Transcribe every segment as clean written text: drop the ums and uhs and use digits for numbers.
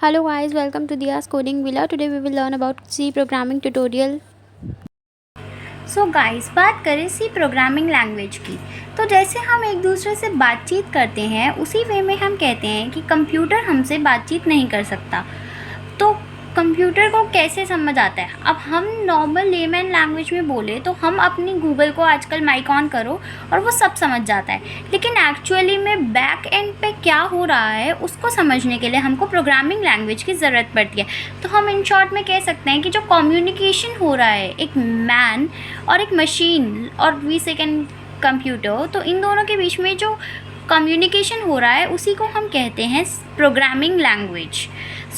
Hello guys, welcome to Diya's Coding Villa. Today we will learn about C programming tutorial. So guys, बात करें सी programming language की। तो जैसे हम एक दूसरे से बातचीत करते हैं उसी वे में हम कहते हैं कि कंप्यूटर हमसे बातचीत नहीं कर सकता। तो कंप्यूटर को कैसे समझ आता है? अब हम नॉर्मल लेमैन लैंग्वेज में बोले तो हम अपनी गूगल को आजकल माइक ऑन करो और वो सब समझ जाता है, लेकिन एक्चुअली में बैक एंड पे क्या हो रहा है उसको समझने के लिए हमको प्रोग्रामिंग लैंग्वेज की ज़रूरत पड़ती है। तो हम इन शॉर्ट में कह सकते हैं कि जो कम्युनिकेशन हो रहा है एक मैन और एक मशीन और वी सेकेंड कंप्यूटर, तो इन दोनों के बीच में जो कम्युनिकेशन हो रहा है उसी को हम कहते हैं प्रोग्रामिंग लैंग्वेज।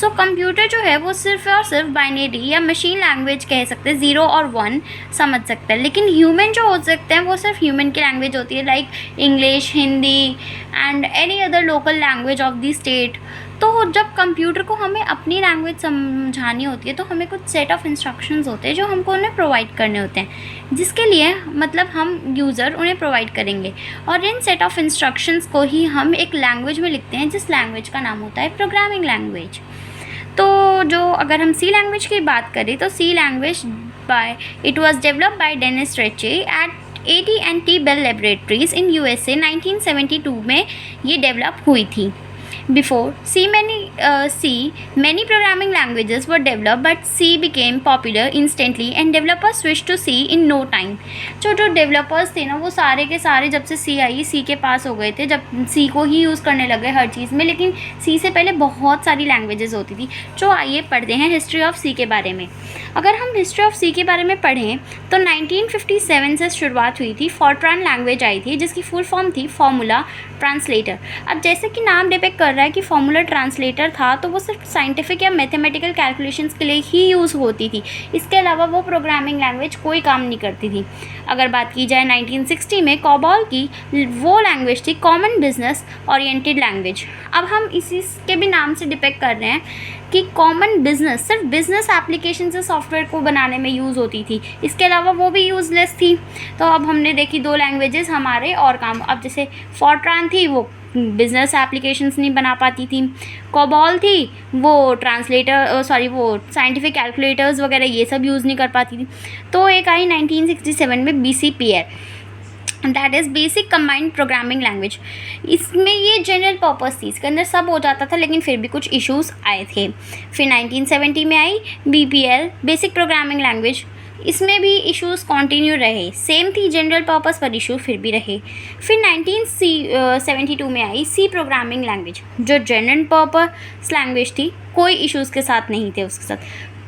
सो कंप्यूटर जो है वो सिर्फ और सिर्फ बाइनरी या मशीन लैंग्वेज कह सकते हैं, 0 और 1 समझ सकते हैं, लेकिन ह्यूमन जो हो सकते हैं वो सिर्फ ह्यूमन की लैंग्वेज होती है, like English, Hindi and any other local language of the state. तो जब कंप्यूटर को हमें अपनी लैंग्वेज समझानी होती है तो हमें कुछ सेट ऑफ इंस्ट्रक्शंस होते हैं जो हमको उन्हें प्रोवाइड करने होते हैं, जिसके लिए मतलब हम यूज़र उन्हें प्रोवाइड करेंगे, और इन सेट ऑफ इंस्ट्रक्शंस को ही हम एक लैंग्वेज में लिखते हैं जिस लैंग्वेज का नाम होता है प्रोग्रामिंग लैंग्वेज। तो जो अगर हम सी लैंग्वेज की बात करें तो C language it was developed by Dennis Ritchie at AT&T Bell laboratories in USA 1972 में ये डेवलप हुई थी। Before many programming languages were developed, but C became popular instantly and developers switched to C in no time. जो developers थे ना वो सारे के सारे जब से C आई C के पास हो गए थे, जब C को ही यूज़ करने लग गए हर चीज़ में, लेकिन C से पहले बहुत सारी लैंग्वेजेस होती थी। जो आइए पढ़ते हैं हिस्ट्री ऑफ C के बारे में। अगर हम हिस्ट्री ऑफ C के बारे में पढ़ें तो 1957 से शुरुआत हुई थी। फॉर्ट्रान लैंग्वेज आई थी जिसकी फुल फॉर्म थी फॉर्मूला ट्रांसलेटर। अब जैसे कि नाम डिपेक्ट कर रहा है कि फॉर्मूला ट्रांसलेटर था, तो वो सिर्फ साइंटिफिक या मैथमेटिकल कैलकुलेशंस के लिए ही यूज़ होती थी, इसके अलावा वो प्रोग्रामिंग लैंग्वेज कोई काम नहीं करती थी। अगर बात की जाए 1960 में COBOL की, वो लैंग्वेज थी कॉमन बिजनेस ओरिएंटेड लैंग्वेज। अब हम इसी के भी नाम से डिपेक्ट कर रहे हैं कि कॉमन बिजनेस सिर्फ बिजनेस एप्लीकेशन से सॉफ्टवेयर को बनाने में यूज़ होती थी, इसके अलावा वो भी यूज़लेस थी। तो अब हमने देखी दो लैंग्वेजेस हमारे और काम। अब जैसे फॉर्ट्रान थी वो बिजनेस एप्लीकेशंस नहीं बना पाती थी, COBOL थी वो वो साइंटिफिक कैलकुलेटर्स वगैरह ये सब यूज़ नहीं कर पाती थी। तो एक आई 1967 में BCPL, that is basic combined programming language. इसमें ये जनरल पर्पस थी, इसके अंदर सब हो जाता था, लेकिन फिर भी कुछ इश्यूज़ आए थे। फिर 1970 में आई BPL, बेसिक प्रोग्रामिंग लैंग्वेज। इसमें भी इश्यूज़ कंटिन्यू रहे, सेम थी जनरल पर्पस पर इशू फिर भी रहे। फिर 1972 में आई C प्रोग्रामिंग लैंग्वेज, जो जनरल पर्पस लैंग्वेज थी, कोई इश्यूज़ के साथ नहीं थे उसके साथ।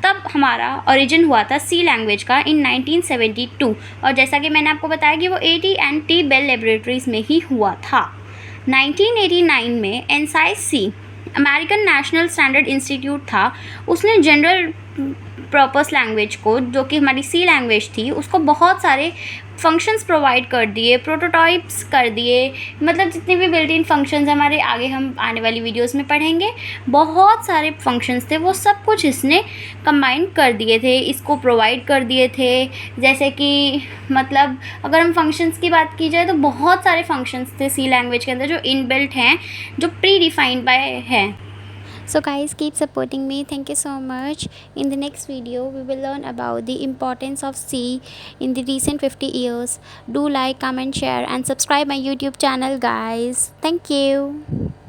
तब हमारा ओरिजिन हुआ था C लैंग्वेज का इन 1972, और जैसा कि मैंने आपको बताया कि वो AT&T बेल लेबोरेटरीज में ही हुआ था। 1989 में NSYC, American national standard institute था, उसने जनरल पर्पस लैंग्वेज को, जो कि हमारी C लैंग्वेज थी, उसको बहुत सारे फंक्शंस प्रोवाइड कर दिए, प्रोटोटाइप्स कर दिए, मतलब जितने भी बिल्ट इन फंक्शंस हमारे आगे हम आने वाली वीडियोस में पढ़ेंगे, बहुत सारे फंक्शंस थे, वो सब कुछ इसने कंबाइन कर दिए थे, इसको प्रोवाइड कर दिए थे। जैसे कि मतलब अगर हम फंक्शंस की बात की जाए तो बहुत सारे फंक्शंस थे C लैंग्वेज के अंदर जो इनबिल्ट हैं, जो प्री डिफाइंड बाय हैं। So guys, keep supporting me. Thank you so much. In the next video, we will learn about the importance of C in the recent 50 years. Do like, comment, share and subscribe my YouTube channel guys. Thank you.